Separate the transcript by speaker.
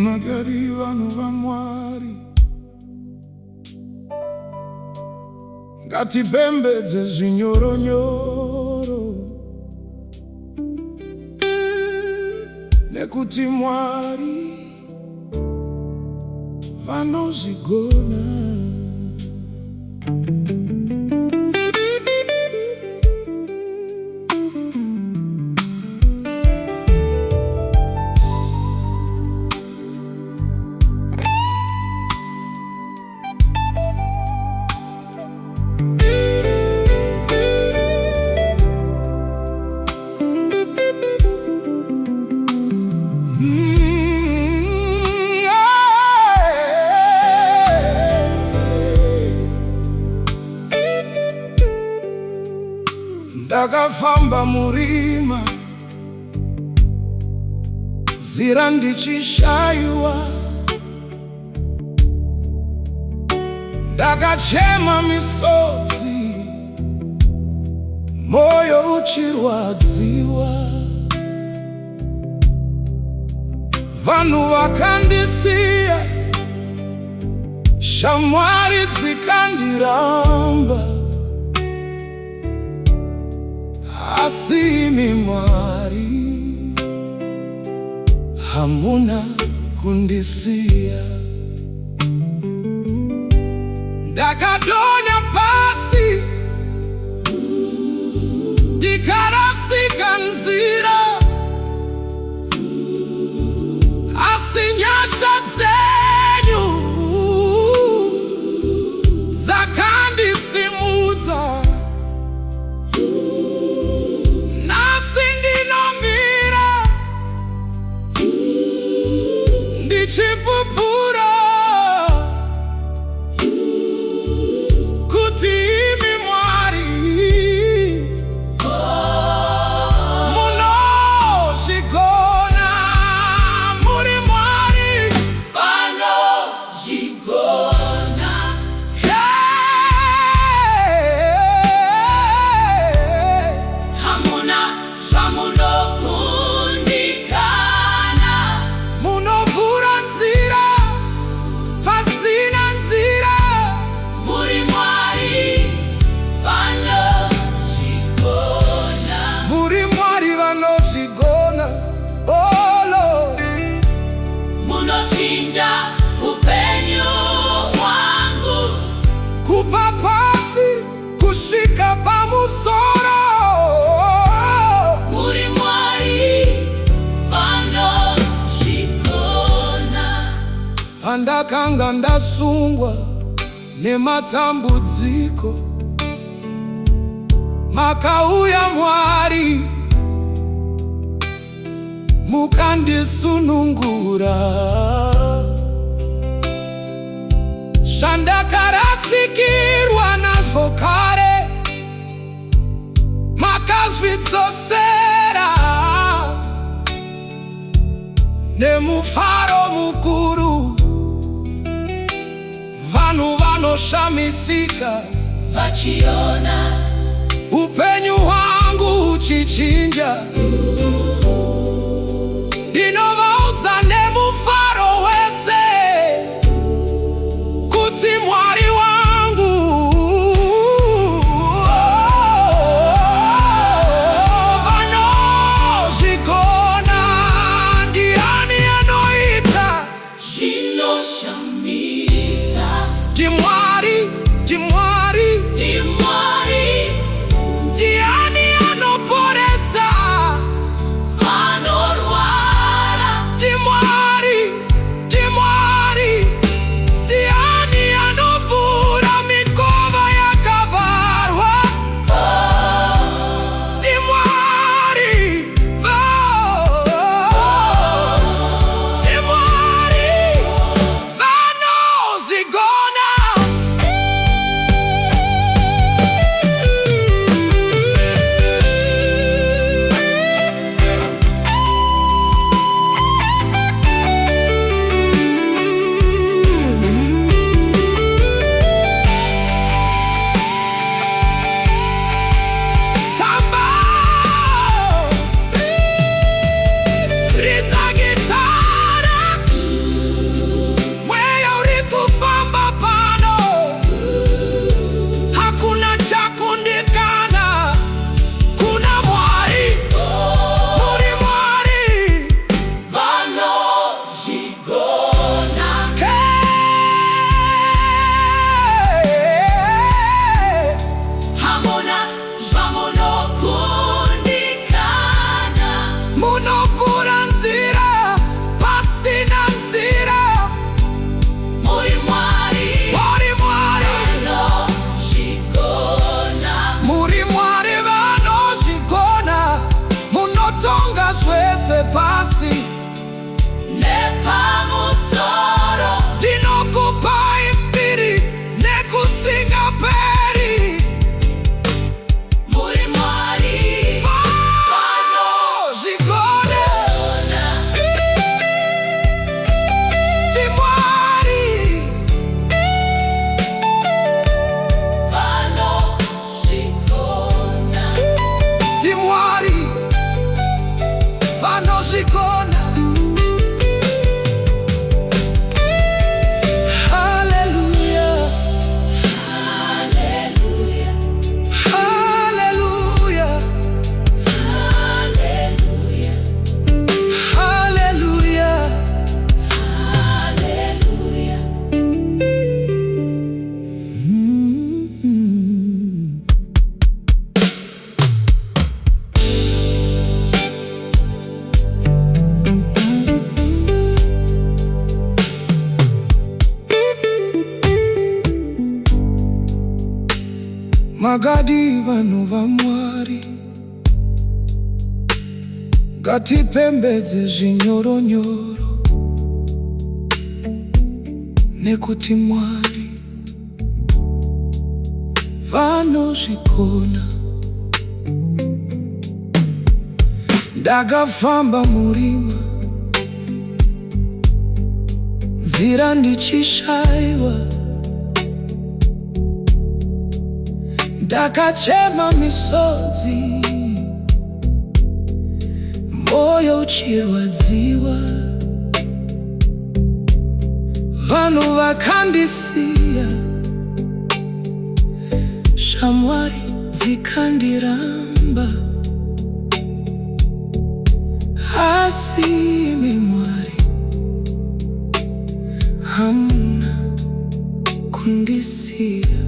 Speaker 1: Magari vano va Mwari ngatipembedze zvinyoronyoro, nekuti Mwari vanozvigona. Ndakafamba murima nzira ndichishayiwa, ndakachema misodzi moyo uchirwadziwa. Vanhu vakandisiya, shamwari dzikandiramba, asi imi Mwari hamuna kundisiya. Ndakadonya pasi ndikarasika nzira, asi nyasha dzenyu dzakandisimudza. Ndichipupura kuti imi Mwari munozvigona. Muri Mwari vanozvigona. Hamuna zvamunokundikana, munovhura nzira pasina nzira. Muri Mwari vanozvigona. Muri Mwari vanozvigona. Oh Lord, munochinja upenyu hwangu kubva pasi kusvika pamusoro. Muri Mwari vanozvigona. Pandakanga ndasungwa nematambudziko, makauya Mwari mukandisunungura. Zvandakarasikirwa nazvo kare makazvidzosera nemufaro mukuru. Vanhu vanoshamisika vachiona upenyu hwangu uchichinja. Ndinovaudza nemufaro wese kuti Mwari wangu vanozvigona. Ndiani anoita zvinoshamisa? Mwari, Mwari, Mwari. Ndiani anoporesa magadi vanu va Mwari gatipembedze zvinyoronyoro nekuti Mwari vanozvikona. Ndakafamba murima nzira ndichishayiwa, ndakachema misodzi, moyo uchirwadziwa. Vanhu vakandisiya, shamwari dzikandiramba, asi imi Mwari hamuna kundisiya.